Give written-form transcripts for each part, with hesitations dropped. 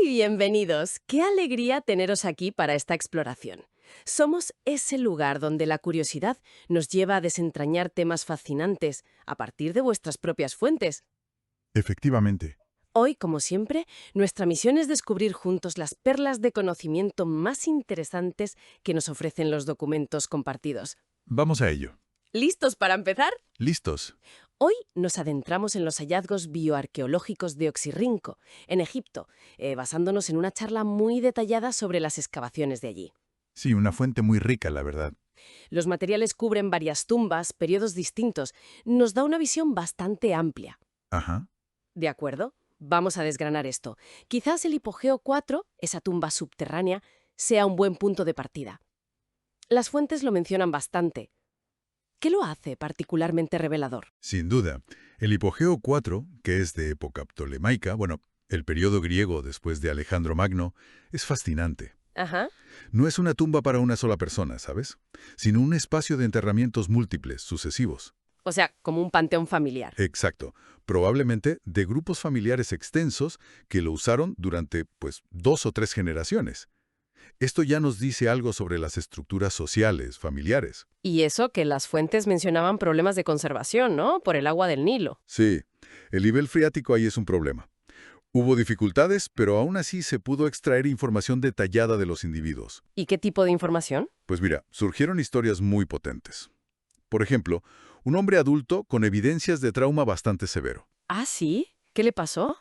Bienvenidos. Qué alegría teneros aquí para esta exploración. Somos ese lugar donde la curiosidad nos lleva a desentrañar temas fascinantes a partir de vuestras propias fuentes. Efectivamente. Hoy, como siempre, nuestra misión es descubrir juntos las perlas de conocimiento más interesantes que nos ofrecen los documentos compartidos. Vamos a ello. ¿Listos para empezar? Listos. Hoy nos adentramos en los hallazgos bioarqueológicos de Oxirrinco, en Egipto, basándonos en una charla muy detallada sobre las excavaciones de allí. Sí, una fuente muy rica, la verdad. Los materiales cubren varias tumbas, periodos distintos. Nos da una visión bastante amplia. Ajá. ¿De acuerdo? Vamos a desgranar esto. Quizás el hipogeo 4, esa tumba subterránea, sea un buen punto de partida. Las fuentes lo mencionan bastante. ¿Qué lo hace particularmente revelador? Sin duda. El hipogeo 4, que es de época ptolemaica, bueno, el periodo griego después de Alejandro Magno, es fascinante. Ajá. No es una tumba para una sola persona, ¿sabes? Sino un espacio de enterramientos múltiples, sucesivos. O sea, como un panteón familiar. Exacto. Probablemente de grupos familiares extensos que lo usaron durante, 2 o 3 generaciones. Esto ya nos dice algo sobre las estructuras sociales, familiares. Y eso que las fuentes mencionaban problemas de conservación, ¿no? Por el agua del Nilo. Sí, el nivel freático ahí es un problema. Hubo dificultades, pero aún así se pudo extraer información detallada de los individuos. ¿Y qué tipo de información? Pues mira, surgieron historias muy potentes. Por ejemplo, un hombre adulto con evidencias de trauma bastante severo. ¿Ah, sí? ¿Qué le pasó?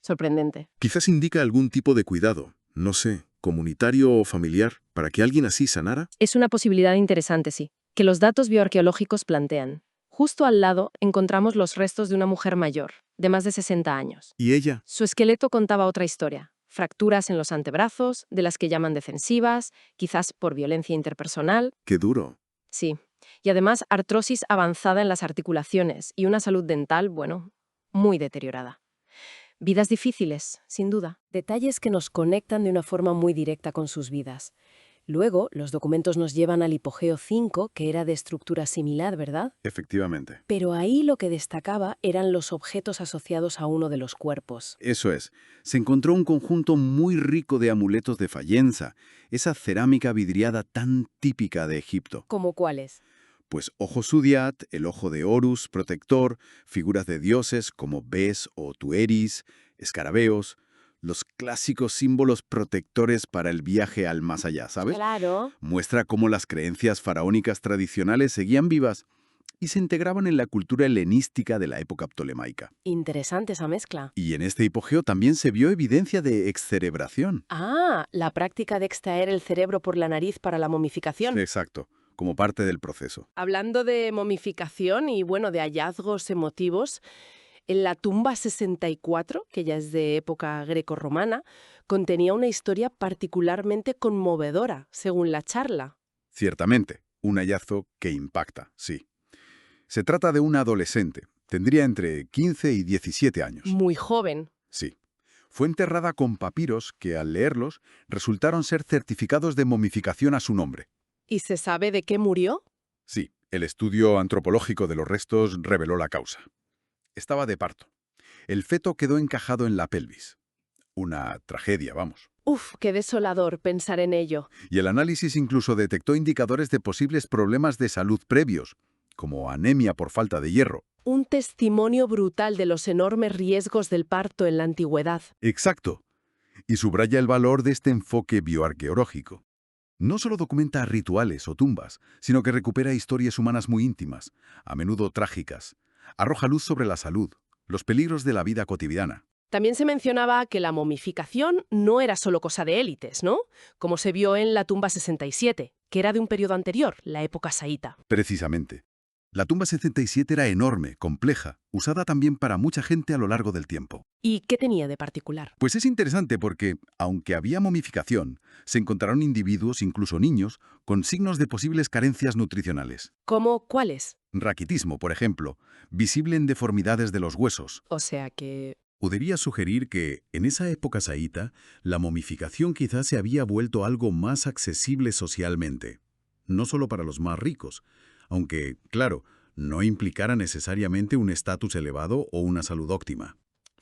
Sorprendente. Quizás indica algún tipo de cuidado, no sé, comunitario o familiar, para que alguien así sanara. Es una posibilidad interesante, sí, que los datos bioarqueológicos plantean. Justo al lado encontramos los restos de una mujer mayor, de más de 60 años. ¿Y ella? Su esqueleto contaba otra historia. Fracturas en los antebrazos, de las que llaman defensivas, quizás por violencia interpersonal. Qué duro. Sí. Y además artrosis avanzada en las articulaciones y una salud dental, bueno, muy deteriorada. Vidas difíciles, sin duda. Detalles que nos conectan de una forma muy directa con sus vidas. Luego, los documentos nos llevan al hipogeo 5, que era de estructura similar, ¿verdad? Efectivamente. Pero ahí lo que destacaba eran los objetos asociados a uno de los cuerpos. Eso es. Se encontró un conjunto muy rico de amuletos de Fayenza, esa cerámica vidriada tan típica de Egipto. ¿Cómo cuáles? Pues ojo Sudiat, el ojo de Horus, protector, figuras de dioses como Bes o Tueris, escarabeos, los clásicos símbolos protectores para el viaje al más allá, ¿sabes? Claro. Muestra cómo las creencias faraónicas tradicionales seguían vivas y se integraban en la cultura helenística de la época ptolemaica. Interesante esa mezcla. Y en este hipogeo también se vio evidencia de excerebración. Ah, la práctica de extraer el cerebro por la nariz para la momificación. Exacto, como parte del proceso. Hablando de momificación y, bueno, de hallazgos emotivos, en la tumba 64, que ya es de época grecorromana, contenía una historia particularmente conmovedora, según la charla. Ciertamente, un hallazgo que impacta, sí. Se trata de una adolescente, tendría entre 15 y 17 años. Muy joven. Sí. Fue enterrada con papiros que, al leerlos, resultaron ser certificados de momificación a su nombre. ¿Y se sabe de qué murió? Sí, el estudio antropológico de los restos reveló la causa. Estaba de parto. El feto quedó encajado en la pelvis. Una tragedia, vamos. Uf, qué desolador pensar en ello. Y el análisis incluso detectó indicadores de posibles problemas de salud previos, como anemia por falta de hierro. Un testimonio brutal de los enormes riesgos del parto en la antigüedad. Exacto. Y subraya el valor de este enfoque bioarqueológico. No solo documenta rituales o tumbas, sino que recupera historias humanas muy íntimas, a menudo trágicas. Arroja luz sobre la salud, los peligros de la vida cotidiana. También se mencionaba que la momificación no era solo cosa de élites, ¿no? Como se vio en la tumba 67, que era de un periodo anterior, la época saíta. Precisamente. La tumba 77 era enorme, compleja, usada también para mucha gente a lo largo del tiempo. ¿Y qué tenía de particular? Pues es interesante porque, aunque había momificación, se encontraron individuos, incluso niños, con signos de posibles carencias nutricionales. ¿Cómo cuáles? Raquitismo, por ejemplo, visible en deformidades de los huesos. O sea que... Podría sugerir que, en esa época saíta, la momificación quizás se había vuelto algo más accesible socialmente. No solo para los más ricos, aunque, claro, no implicara necesariamente un estatus elevado o una salud óptima.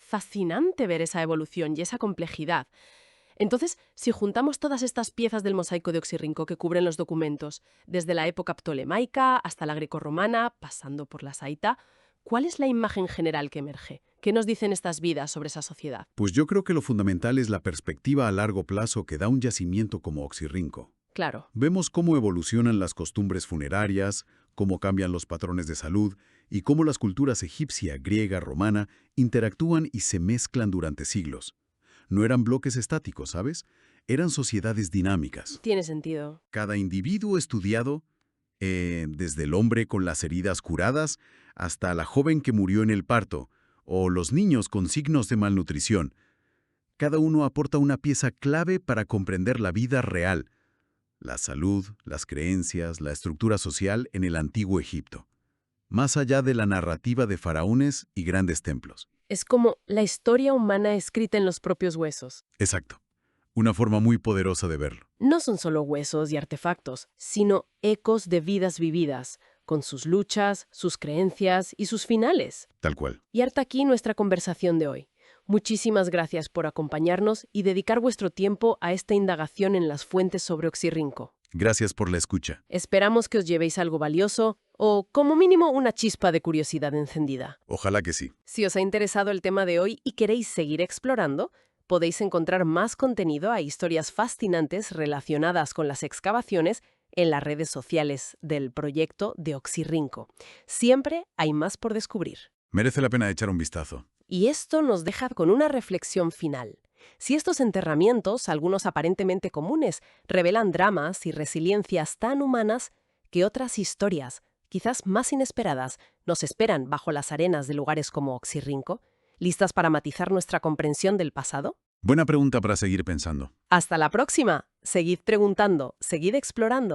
fascinante ver esa evolución y esa complejidad. Entonces, si juntamos todas estas piezas del mosaico de Oxirrinco que cubren los documentos, desde la época ptolemaica hasta la grecorromana, pasando por la saita, ¿cuál es la imagen general que emerge? ¿Qué nos dicen estas vidas sobre esa sociedad? Pues yo creo que lo fundamental es la perspectiva a largo plazo que da un yacimiento como Oxirrinco. Claro. Vemos cómo evolucionan las costumbres funerarias, cómo cambian los patrones de salud y cómo las culturas egipcia, griega, romana interactúan y se mezclan durante siglos. No eran bloques estáticos, ¿sabes? Eran sociedades dinámicas. Tiene sentido. Cada individuo estudiado, desde el hombre con las heridas curadas hasta la joven que murió en el parto, o los niños con signos de malnutrición. Cada uno aporta una pieza clave para comprender la vida real, la salud, las creencias, la estructura social en el antiguo Egipto, más allá de la narrativa de faraones y grandes templos. Es como la historia humana escrita en los propios huesos. Exacto. Una forma muy poderosa de verlo. No son solo huesos y artefactos, sino ecos de vidas vividas, con sus luchas, sus creencias y sus finales. Tal cual. Y hasta aquí nuestra conversación de hoy. Muchísimas gracias por acompañarnos y dedicar vuestro tiempo a esta indagación en las fuentes sobre Oxirrinco. Gracias por la escucha. Esperamos que os llevéis algo valioso o, como mínimo, una chispa de curiosidad encendida. Ojalá que sí. Si os ha interesado el tema de hoy y queréis seguir explorando, podéis encontrar más contenido a historias fascinantes relacionadas con las excavaciones en las redes sociales del proyecto de Oxirrinco. Siempre hay más por descubrir. Merece la pena echar un vistazo. Y esto nos deja con una reflexión final. Si estos enterramientos, algunos aparentemente comunes, revelan dramas y resiliencias tan humanas que otras historias, quizás más inesperadas, nos esperan bajo las arenas de lugares como Oxirrinco, ¿listas para matizar nuestra comprensión del pasado? Buena pregunta para seguir pensando. ¡Hasta la próxima! Seguid preguntando, seguid explorando.